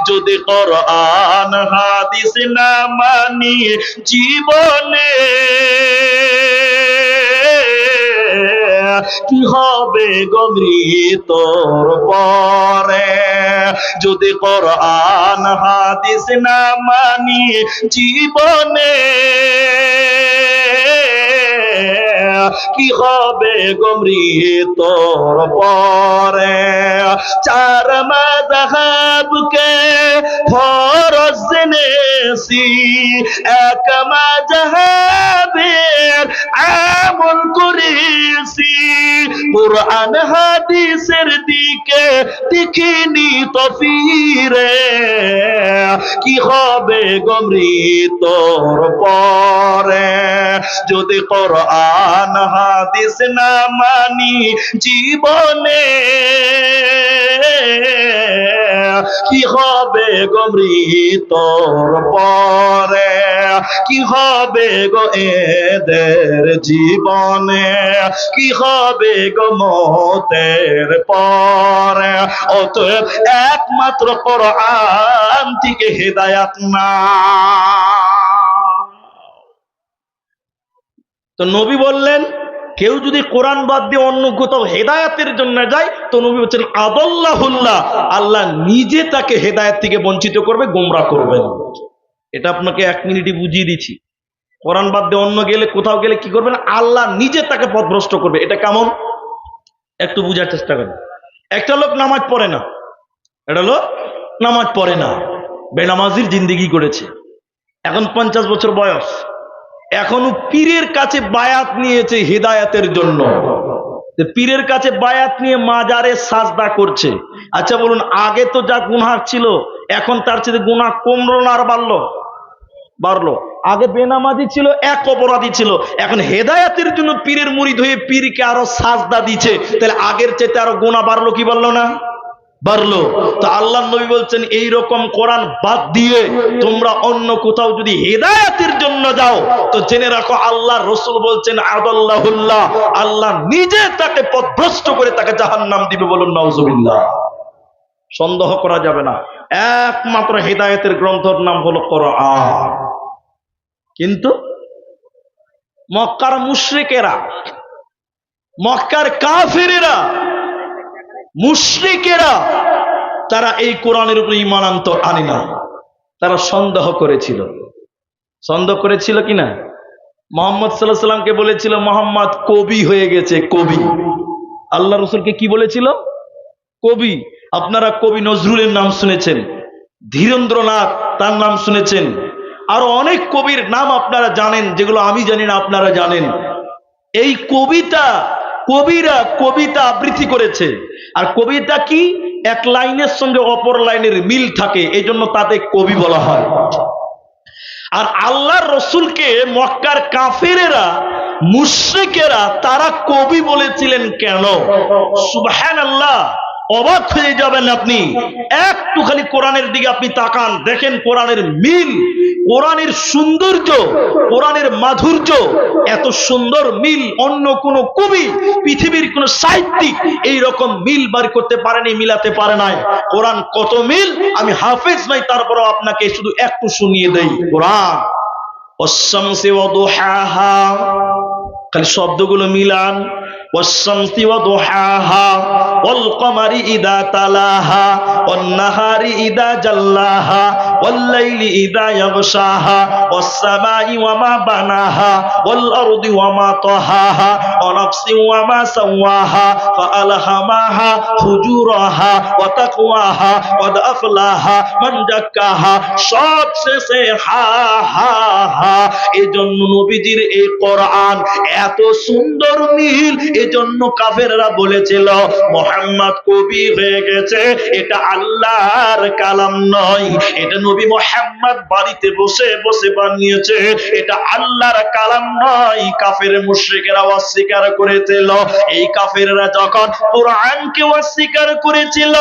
যদি কোরআন হাদিস না মানি জীবনে কি হবে গো মৃত্যুর পরে। যদি কোরআন হাদিস না মানি জীবনে কি হবে গো মৃত্যুর পরে। চার মাযহাবকে ফরজ জেনেছি, এক মাযহাবের আমল করেছি, কুরআন হাদিসের দিকে দেখিনি তো ফিরে কি হবে গো মৃত্যুর পরে। যদি কোরআন হাদিস না মানি জীবনে কি হবে গো মৃত্যুর পরে। কি হবে গো এদের জীবনে, কি হবে গো মওতের পরে। অতএব একমাত্র কোরআন থেকে হেদায়েত না। তো নবী বললেন কেউ যদি কোরআন বাদ দিয়ে অন্য কোথাও হেদায়েতের জন্য যায় তো নবী বলছেন আদাল্লাহুল্লাহ, আল্লাহ নিজে তাকে হেদায়েত থেকে বঞ্চিত করবে, গোমরাহ করবেন। এটা আপনাকে 1 মিনিটে বুঝিয়ে দিচ্ছি। কোরআন বাদ দিয়ে অন্য গেলে কোথাও গেলে কি করবেন, আল্লাহ নিজে তাকে পথভ্রষ্ট করবে। এটা কেমন একটু বুঝার চেষ্টা করেন। একটা লোক নামাজ পড়ে না, এটা লোক নামাজ পড়ে না, বেনামাজির জিন্দেগি করেছে, এখন 50 বছর বয়স, এখনো পীরের কাছে বায়াত নিয়েছে হেদায়েতের জন্য। পীরের কাছে বায়াত নিয়ে মাজারে সাজদা করছে। আচ্ছা বলুন, আগে তো যা গুনাহ ছিল এখন তার চেয়ে গুনাহ কমলো না আর বাড়লো? বাড়লো। আগে বেনামাজি ছিল, এক অপরাধী ছিল, এখন হেদায়েতের জন্য পীরের মুরিদ হয়ে পীরকে আরো সাজদা দিচ্ছে, তাহলে আগের চেয়ে আরো গুনাহ বাড়লো কি বাড়লো না? বাড়লো। তো আল্লাহর নবী বলছেন এই রকম কোরআন বাদ দিয়ে তোমরা অন্য কোথাও যদি হেদায়েতের জন্য যাও তো জেনে রাখো আল্লাহর রাসূল বলছেন আদাল্লাহুল্লাহ, আল্লাহ নিজে তাকে পথভ্রষ্ট করে তাকে জাহান্নাম দিবে। বলুন নাউজুবিল্লাহ। সন্দেহ করা যাবে না, একমাত্র হেদায়েতের গ্রন্থের নাম হলো কোরআন। কিন্তু মক্কার মুশরিকেরা, মক্কার কাফিরেরা, মুশরিকেরা তারা এই কোরআনের উপর ঈমান আনে না, তারা সন্দেহ করেছিল। সন্দেহ করেছিল কিনা? মুহাম্মদ সাল্লাল্লাহু আলাইহি সাল্লামকে বলেছিল মুহাম্মদ কবি হয়ে গেছে, কবি। আল্লাহ রাসূলকে কি বলেছিল? কবি। আপনারা কবি নজরুলের নাম শুনেছেন, ধীরেন্দ্রনাথ তার নাম শুনেছেন, আরো অনেক কবির নাম আপনারা জানেন, যেগুলো আমি জানি না আপনারা জানেন। এই কবিরা কবিতা আবৃত্তি করেছে। আর কবিতা কি? এক লাইনের সঙ্গে অপর লাইনের মিল থাকে, এই জন্য তাদের কবি বলা হয়। আর আল্লাহর রাসূলকে মক্কার কাফেরেরা, মুশরিকেরা তারা কবি বলেছিলেন কেন? সুবহানাল্লাহ, অবাক হয়ে যাবেন আপনি। একটু খালি কোরআনের দিকে আপনি তাকান, দেখেন কোরআনের মিল, কোরআনের সৌন্দর্য, কোরআনের মাধুর্য, এত সুন্দর মিল অন্য কোন কবি, পৃথিবীর কোন সাহিত্যিক এই রকম মিল বার করতে পারেনি, মিলাতে পারে নাই। কোরআন কত মিল, আমি হাফেজ নাই, তারপরও আপনাকে শুধু একটু শুনিয়ে দেই। কোরআন ওয়াস-শামসি ওয়া দুহাহা, খালি শব্দগুলো মিলান। ওয়াস-শামসি ওয়া দুহাহা ওয়াল কমারি ইযা তালাহা ওয়ান নাহারি ইযা জাল্লাহা ওয়াল লাইলি ইযা ইয়াগশাহা ওয়াস সামাই ওয়া মা বানাহা ওয়াল আরদি ওয়া মা তাহাহা ওয়া নাফসিন ওয়া মা সাওয়াহা ফাআলহামাহা ফুজুরাহা ওয়া তাকওয়াহা ওয়া আফলাহা মান যাক্কাহা। সব শেষে হা হা হা। এজন্য নবীজির এই কোরআন এত সুন্দর মিল, এজন্য কাফেররা বলেছিল মুহাম্মদ কবি হয়ে গেছে, এটা আল্লাহর কালাম নয়, এটা নবী মুহাম্মদ বাড়িতে বসে বসে বানিয়েছে, এটা আল্লাহর কালাম নয়। কাফের মুশরিকেরা অস্বীকার করেছিল। এই কাফেররা যখন কোরআনকে অস্বীকার করেছিল,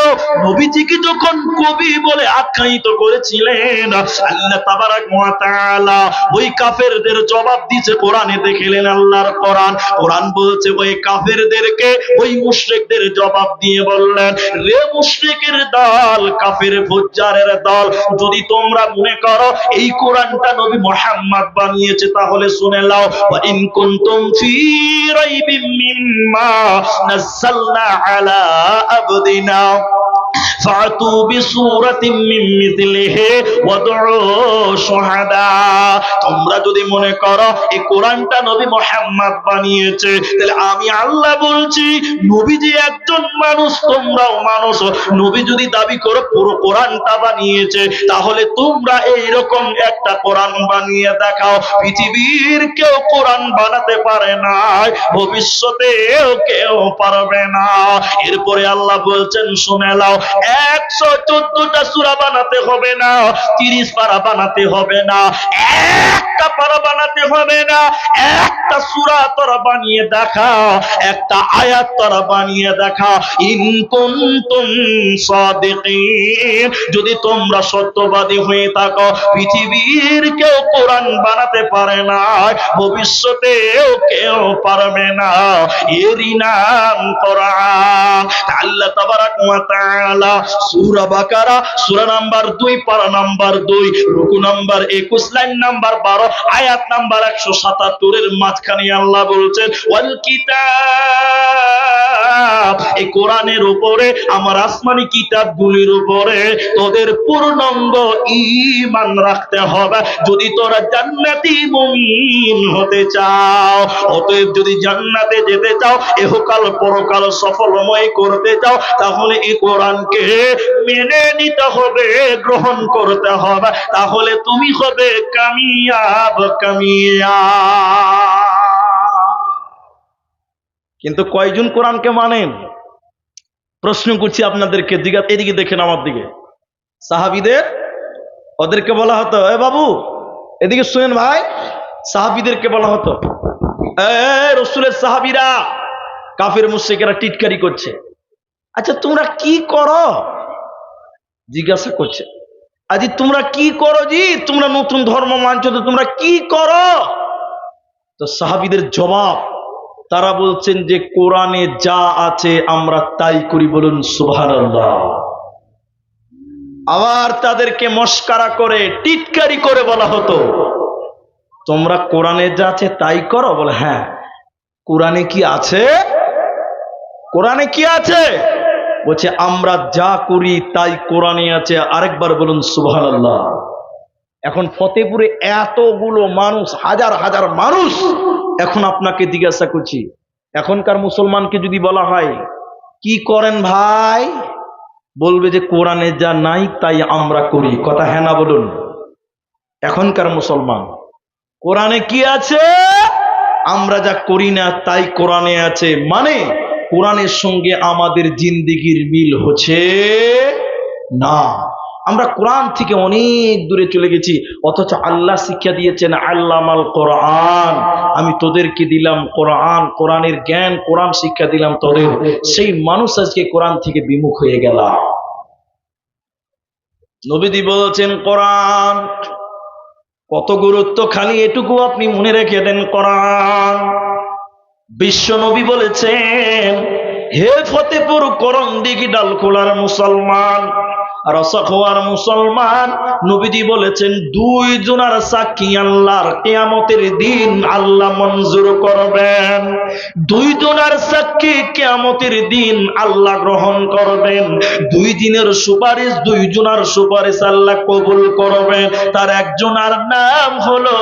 নবীজিকে যখন কবি বলে আখ্যায়িত করেছিলেন, আল্লাহ তাবারাক ওয়া তাআলা ওই কাফেরদের জবাব দিয়েছে কোরআনে। দেখলেন আল্লাহর কোরআন, কোরআন বলছে ওই কাফেরদেরকে, ওই মুশরিকদের জবাব দিয়ে বললেন, রে মুশরিকের দল, কাফের ফুজ্জারের দল, যদি তোমরা মনে করো এই কোরআনটা নবী মুহাম্মদ বানিয়েছে, তাহলে শুনে নাও, ওয়া ইন কুনতুম ফি রাইবিম মিম্মা নাযালনা আলা আবদিনা ফাতু বিসূরাতিন মিন মিসলিহি ওয়াদউ শুহাদা। তোমরা যদি মনে করো এই কোরআনটা নবী মুহাম্মদ বানিয়েছে, তাহলে আমি আল্লাহ বলছি, নবী যে একজন মানুষ, তোমরাও মানুষ, নবী যদি দাবি করো পুরো কোরআনটা বানিয়েছে, তাহলে তোমরা এইরকম একটা কোরআন বানিয়ে দেখাও। পৃথিবীর কেউ কোরআন বানাতে পারে না, ভবিষ্যতেও কেউ পারবে না। এরপরে আল্লাহ বলছেন, শুনে নাও, 114টা সূরা বানাতে হবে না, 30 পারা বানাতে হবে না, একটা পারা বানাতে হবে না, একটা সূরা তোরা বানিয়ে দেখা, একটা আয়াত তোরা বানিয়ে দেখা। ইন কুনতুম সাদিকিন, যদি তোমরা সত্যবাদী হয়ে থাকো, পৃথিবীর কেউ কোরআন বানাতে পারে না, ভবিষ্যতেও কেউ পারবে না, এরই নাম কোরআন। আল্লাহ তাবারাক ওয়া তাআলা সূরা বাকারা সূরা নাম্বার 2 পারা নাম্বার 2 রুকু নাম্বার 21 লাইন নাম্বার 12 আয়াত নাম্বার 177 এর মাঝখানে আল্লাহ বলছেন, ওয়াল কিতাব, এই কোরআনের উপরে, আমার আসমানি কিতাবগুলির উপরে তোদের পূর্ণাঙ্গ ঈমান রাখতে হবে যদি তোরা জান্নাতি মুমিন হতে চাও। অতএব যদি জান্নাতে যেতে চাও, ইহকাল পরকাল সফলময় করতে চাও, তাহলে এই কোরআনকে মেনে নিতে হবে, গ্রহণ করতে হবে, তাহলে তুমি হবে কামিয়াব। কিন্তু কয়জন কোরআনকে মানেন? প্রশ্ন করছি আপনাদেরকে, এদিকে দেখেন, আমার দিকে। সাহাবীদের, ওদেরকে বলা হতো, এ বাবু এদিকে শুনেন ভাই, সাহাবীদেরকে বলা হতো, রাসূলের সাহাবীরা, কাফের মুশরিকেরা টিটকারি করছে, আচ্ছা তোমরা কি করো, জিজ্ঞাসা করছে, আজি তোমরা কি করো জি, তোমরা নতুন ধর্ম মানছো তো তোমরা কি করো? তো সাহাবীদের জবাব, তারা বলছেন যে কোরআনে যা আছে আমরা তাই করি, বলুন সুবহানাল্লাহ। আবার তাদেরকে মস্কারা করে, টিটকারি করে বলা হতো, তোমরা কোরআনে যা আছে তাই করো? বলে হ্যাঁ। কোরআনে কি আছে? কোরআনে কি আছে? বলছে আমরা যা করি তাই কোরআনে আছে। আরেকবার বলুন সুবহানাল্লাহ। এখন ফতেপুরে এতগুলো মানুষ, হাজার হাজার মানুষ, এখন আপনাকে জিজ্ঞাসা করছি, এখনকার মুসলমানকে যদি বলা হয় কি করেন ভাই, বলবে যে কোরআনে যা নাই তাই আমরা করি। কথা হ্যাঁ না বলুন? এখনকার মুসলমান, কোরআনে কি আছে? আমরা যা করি না তাই কোরআনে আছে, মানে কোরআনের সঙ্গে আমাদের জিন্দেগির মিল হচ্ছে না। আমরা কোরআন থেকে অনেক দূরে চলে গেছি, অথচ আল্লাহ শিক্ষা দিয়েছেন আল্লামাল কোরআন, আমি তোদেরকে দিলাম কোরআন, কোরআনের জ্ঞান, কোরআন শিক্ষা দিলাম তোদের। সেই মানুষ আজকে কোরআন থেকে বিমুখ হয়ে গেল। নবীজি বলছেন কোরআন কত গুরুত্ব, খালি এটুকু আপনি মনে রেখে দেন, কোরআন। বিশ্ব নবী বলেছেন, হে ফতেপুর করণদিঘি ডালখোলার মুসলমান, রসখোয়ার মুসলমান, নবীজি বলেছেন দুই জনার সাক্ষী আল্লাহর কিয়ামতের দিন আল্লাহ মঞ্জুর করবেন। দুই জনার সাক্ষী কিয়ামতের দিন আল্লাহ গ্রহণ করবেন। দুই দিনের সুপারিশ, দুই জনার সুপারিশ আল্লাহ কবুল করবেন। তার একজনার নাম হলো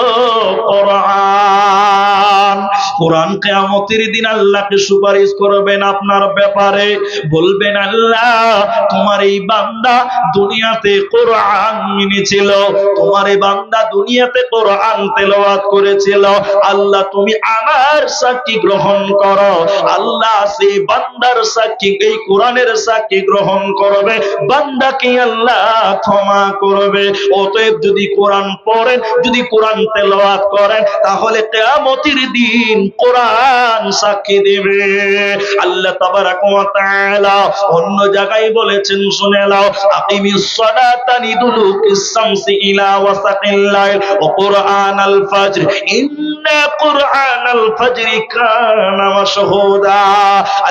কোরআন। কোরআন কিয়ামতের দিন আল্লাহকে সুপারিশ করবেন আপনার ব্যাপারে, বলবেন আল্লাহ তোমার এই বান্দা দুনিয়াতে কোরআন মেনেছিল, তোমার এই বান্দা দুনিয়াতে কোরআন তেলাওয়াত করেছিল, আল্লাহ তুমি আমার সাক্ষী গ্রহণ করো। আল্লাহ সেই বান্দার সাক্ষী, এই কোরআনের সাক্ষী গ্রহণ করবে, বান্দাকে আল্লাহ ক্ষমা করবে। অতএব যদি কোরআন পড়েন, যদি কোরআন তেলাওয়াত করেন, তাহলে কিয়ামতের দিন কোরআন সাক্ষী দেবে। আল্লাহ তাবারাক ওয়া তাআলা অন্য জায়গায় বলেছেন, শুনে নাও, আকিমিস সালাতা লিদুলুকিস শামসি ইলা ওয়াসাকিল লাইল ওয়া কুরআনাল ফাজর ইন্না কুরআনাল ফাজরি কানা মাশহুদা।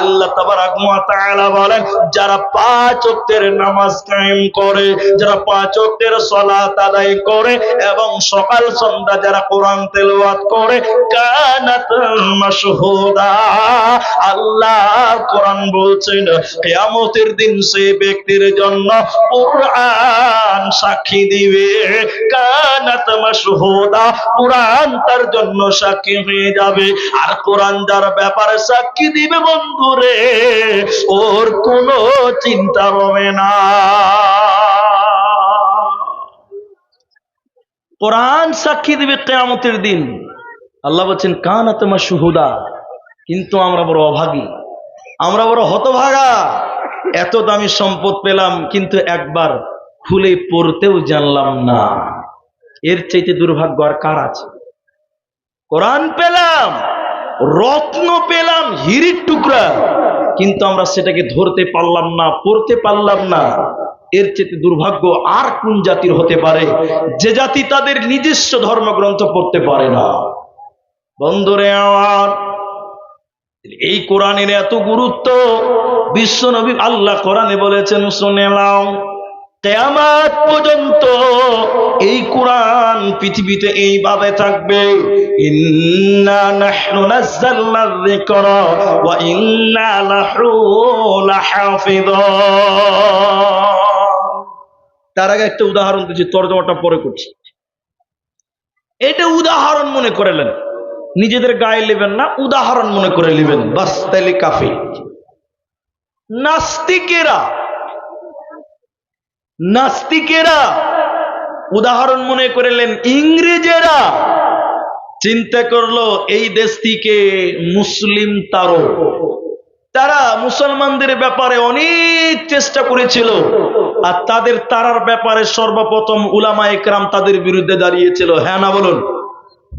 আল্লাহ তাবারাক ওয়া তাআলা বলেন, যারা 5 ওয়াক্তের নামাজ কায়েম করে, যারা 5 ওয়াক্তের সালাত আদায় করে এবং সকাল সন্ধ্যা যারা কোরআন তেলাওয়াত করে, কানাত মাশহুদা। আল্লাহ কোরআন বলছেন কিয়ামতের দিন সেই ব্যক্তির জন্য কোরআন সাক্ষী দিবে। কানাত মাশহুদা, কোরআন তার জন্য সাক্ষী হয়ে যাবে। আর কোরআন যার ব্যাপারে সাক্ষী দিবে বন্ধুরে, ওর কোনো চিন্তা হবে না। কোরআন সাক্ষী দিবে কিয়ামতের দিন। আল্লাহ বলছেন কানাত মাশহুদা। কিন্তু আমরা বড় অভাগী, আমরা বড় হতভাগা। এত দামি সম্পদ পেলাম কিন্তু একবার খুলে পড়তেও জানলাম না। এর চাইতে দুর্ভাগ্য আর কার আছে? কোরআন পেলাম, রত্ন পেলাম, হীরের টুকরা, কিন্তু আমরা সেটাকে ধরতে পারলাম না, পড়তে পারলাম না। এর চেয়ে দুর্ভাগ্য আর কোন জাতির হতে পারে, যে জাতি তাদের নিজস্ব ধর্মগ্রন্থ পড়তে পারে না। বন্ধুরে আমার, এই কোরআনের এত গুরুত্ব। বিশ্ব নবী আল্লাহ কোরআনে বলেছেন, শুনে নাও, কিয়ামত পর্যন্ত এই কোরআন পৃথিবীতে এইভাবে থাকবে। ইন্না নাহনু নাযালনা যিকরা ওয়া ইন্না লাহু লাহাফিযুন। তার আগে একটা উদাহরণ দিচ্ছি, তরজমাটা পরে করছি। এটা উদাহরণ মনে করে নেন, নিজেদের গায়ে নেবেন না, উদাহরণ মনে করে নেবেন, বাস তাইলে কাফি। নাস্তিকেরা উদাহরণ মনে করলেন। ইংরেজেরা চিন্তা করলো এই দেশ থেকে মুসলিম তারা মুসলমানদের ব্যাপারে অনেক চেষ্টা করেছিল, আর তাদের তারার ব্যাপারে সর্বপ্রথম উলামায়ে কেরাম তাদের বিরুদ্ধে দাঁড়িয়েছিল। হ্যাঁ না বলুন?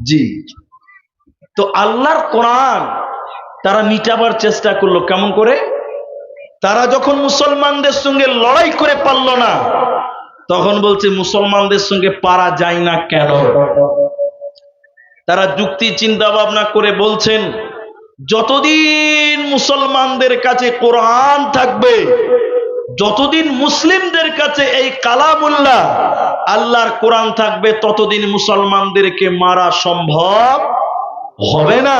জি। তো আল্লাহর কোরআন তারা মিটাবার চেষ্টা করলো। কেমন করে? তারা যখন মুসলমানদের সঙ্গে লড়াই করে পারল না, তখন বলছে মুসলমানদের সঙ্গে পারা যায় না কেন? তারা যুক্তি চিন্তা ভাবনা করে বলছেন, যতদিন মুসলমানদের কাছে কোরআন থাকবে, যতদিন মুসলিমদের কাছে এই কালামুল্লাহ আল্লাহর কোরআন থাকবে, ততদিন মুসলমানদেরকে মারা সম্ভব হবে না।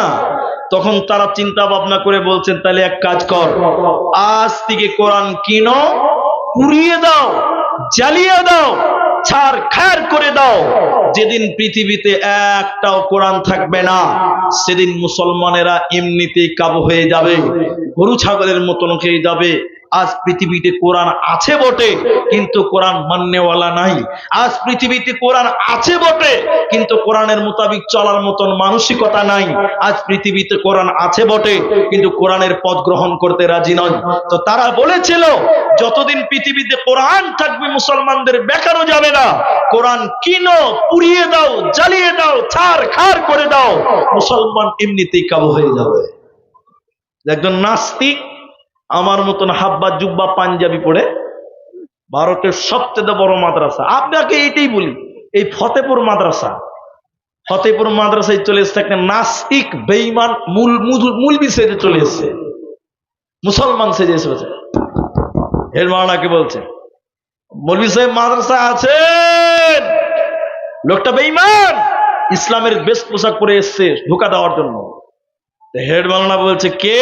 তখন তারা চিন্তা ভাবনা করে বলছেন, তাহলে এক কাজ কর, আজ থেকে কোরআন কিনো, পুড়িয়ে দাও, জ্বালিয়ে দাও, ছারখার করে দাও। যেদিন পৃথিবীতে একটাও কোরআন থাকবে না, সেদিন মুসলমানেরা এমনিতেই কাবু হয়ে যাবে, গরু ছাগলের মতন হয়ে যাবে। আজ পৃথিবীতে কোরআন আছে বটে, কিন্তু কোরআন মাননেওয়ালা নাই। আজ পৃথিবীতে কোরআন আছে বটে, কিন্তু কোরআনের মোতাবিক চলার মতন মানসিকতা নাই। আজ পৃথিবীতে কোরআন আছে বটে, কিন্তু কোরআনের পথ গ্রহণ করতে রাজি নয়। তো তারা বলেছিল, যতদিন পৃথিবীতে কোরআন থাকবে মুসলমানদের বেকারও যাবে না। কোরআন কিনো, পুড়িয়ে দাও, জ্বালিয়ে দাও, ছারখার করে দাও, মুসলমান এমনিতেই কাবু হয়ে যাবে। একজন নাস্তিক আমার মতন হাব্বা জুব্বা পাঞ্জাবি পড়ে ভারতের সবচেয়ে বড় মাদ্রাসা, আপনাকে এইটাই বলি, এই ফতেপুর মাদ্রাসায় চলে এসছে একটা নাস্তিক বেঈমান মূলবি সেজে চলে এসছে, মুসলমান সেজে এসেছে। এর মাওলানাকে বলছে, মৌলভী সাহেব মাদ্রাসা আছেন, লোকটা বেঈমান, ইসলামের বেশ পোশাক পরে এসছে ধোঁকা দেওয়ার জন্য। হেড মাওলানা বলছে, কে?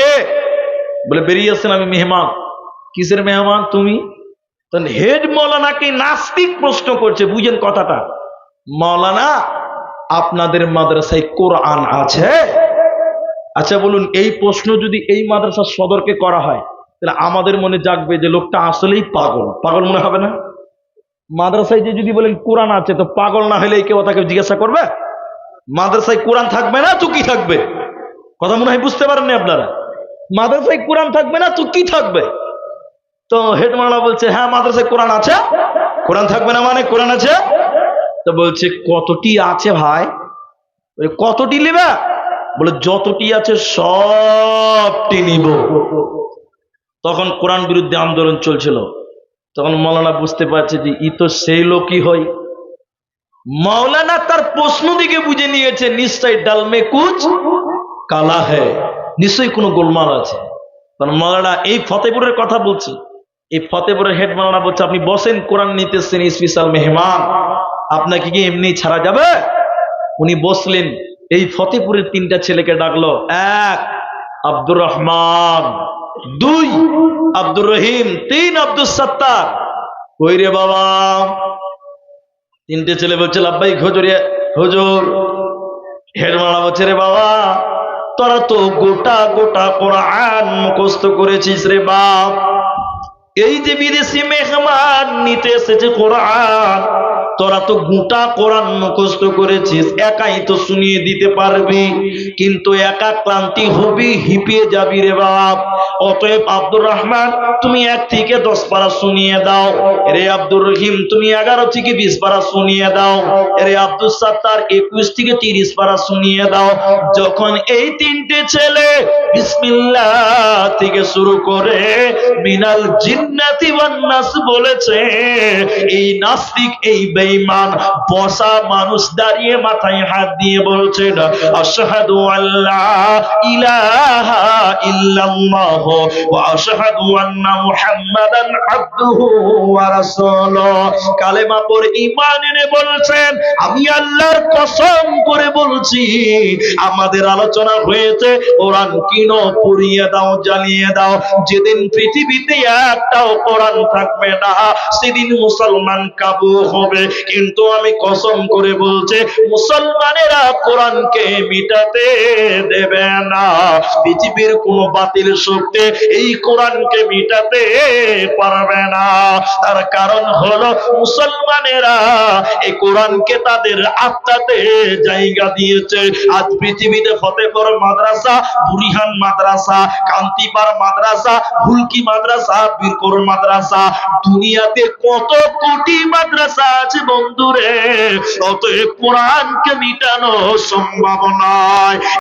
বলে, বেরিয়ে আসছেন, আমি মেহমান। কিসের মেহমান তুমি? হেড মাওলানাকে নাস্তিক প্রশ্ন করছে, বুঝেন কথাটা। মাওলানা, আপনাদের মাদ্রাসায় কোরআন আছে? আচ্ছা বলুন, এই প্রশ্ন যদি এই মাদ্রাসার সদরকে করা হয়, তাহলে আমাদের মনে জাগবে যে লোকটা আসলেই পাগল মনে হবে না? মাদ্রাসায় যে যদি বলেন কোরআন আছে, তো পাগল না হলে কেউ তাকে জিজ্ঞাসা করবে? মাদ্রাসায় কোরআন থাকবে না তো কি থাকবে? কথা মনে হয় বুঝতে পারেননি আপনারা। মাদ্রাসায় কোরআন থাকবে না তো কি থাকবে? তো হেড মাওলানা বলছে, হ্যাঁ মাদ্রাসায় কোরআন আছে। কোরআন থাকবে না মানে? কোরআন আছে। তো বলছে, কতটি আছে ভাই? কতটি নেবে? বলে, যতটি আছে সবটি নিব। তখন কোরআন বিরুদ্ধে আন্দোলন চলছিল। তখন মৌলানা বুঝতে পারছে যে ই তো সেই লোকই হয়। মৌলানা তার প্রশ্ন দিকে বুঝে নিয়েছে নিশ্চয় ডাল মে কুচ কালা হ্যায়, নিশ্চয়ই কোনো গোলমাল আছে। কারণ মৌলানা এই ফতেপুরের কথা বলছি, এই ফতেপুরের হেড মৌলানা বলছে আপনি বসেন, কোরআন নিতেছেন, স্পেশাল মেহমান, আপনাকে কি এমনি ছাড়া যাবে? উনি বসলেন। এই ফতেপুরের তিনটা ছেলেকে ডাকলো। এক আব্দুর রহমান, দুই আব্দুর রহিম, তিন আব্দুল সত্তার। কই রে বাবা? তিনটে ছেলে বলছে লাব্বাইক হুজুর। হুজুর। হেড মৌলানা বলছে রে বাবা, তোরা তো গোটা গোটা কোরআন মুখস্থ করেছিস রে বাপ। এই যে বিদেশি মেহমান নিতে এসেছে কোরআন, তোরা তো গোটা কোরআন মুখস্থ করেছিস, একাই তো শুনিয়ে দিতে পারবি, কিন্তু একা ক্লান্তি হবি, হিপিয়ে যাবি রে বাপ। অতএব আব্দুর রহমান তুমি 1 থেকে 10 পারা শুনিয়ে দাও। রে আব্দুর রহিম তুমি 11 থেকে 20 পারা শুনিয়ে দাও। রে আব্দুল সত্তার 21 থেকে 30 পারা শুনিয়ে দাও। যখন এই তিনটে ছেলে বিসমিল্লাহ থেকে শুরু করে মিনাল জিন্নাতি ওয়ান নাস বলেছে, এই নাস্তিক, এই বেঈমান বসা মানুষ দাঁড়িয়ে মাথায় হাত দিয়ে বলছেন আশহাদু আল্লা ইলাহা ইল্লাল্লাহ ওয়া আশহাদু আন্না মুহাম্মাদান আবদুহু ওয়া রাসূলুহু। কালেমা পড়ে ঈমান এনে বলছেন আমি আল্লাহর কসম করে বলছি, আমাদের আলোচনা হয়েছে কোরআন কিনো, পুড়িয়ে দাও, জ্বালিয়ে দাও। যেদিন পৃথিবীতে একটাও কোরআন থাকবে না, সেদিন মুসলমান কাবু হবে। কিন্তু আমি কসম করে বলছি মুসলমানেরা কোরআনকে মিটাতে দেবে না। পৃথিবীর কোন বাতিল শক্তি এই কোরআনকে মিটাতে পারবে না। তার কারণ হলো মুসলমানেরা এই কোরআনকে তাদের আত্মাতে জায়গা দিয়েছে। আজ পৃথিবীতে ফতেপুর মাদ্রাসা, বুরিহান মাদ্রাসা, কান্তিপাড় মাদ্রাসা, ফুলকি মাদ্রাসা, বীরপুর মাদ্রাসা, দুনিয়াতে কত কোটি মাদ্রাসা আছে বন্ধুরে। অতএব কোরআনকে মিটানো সম্ভব নয়।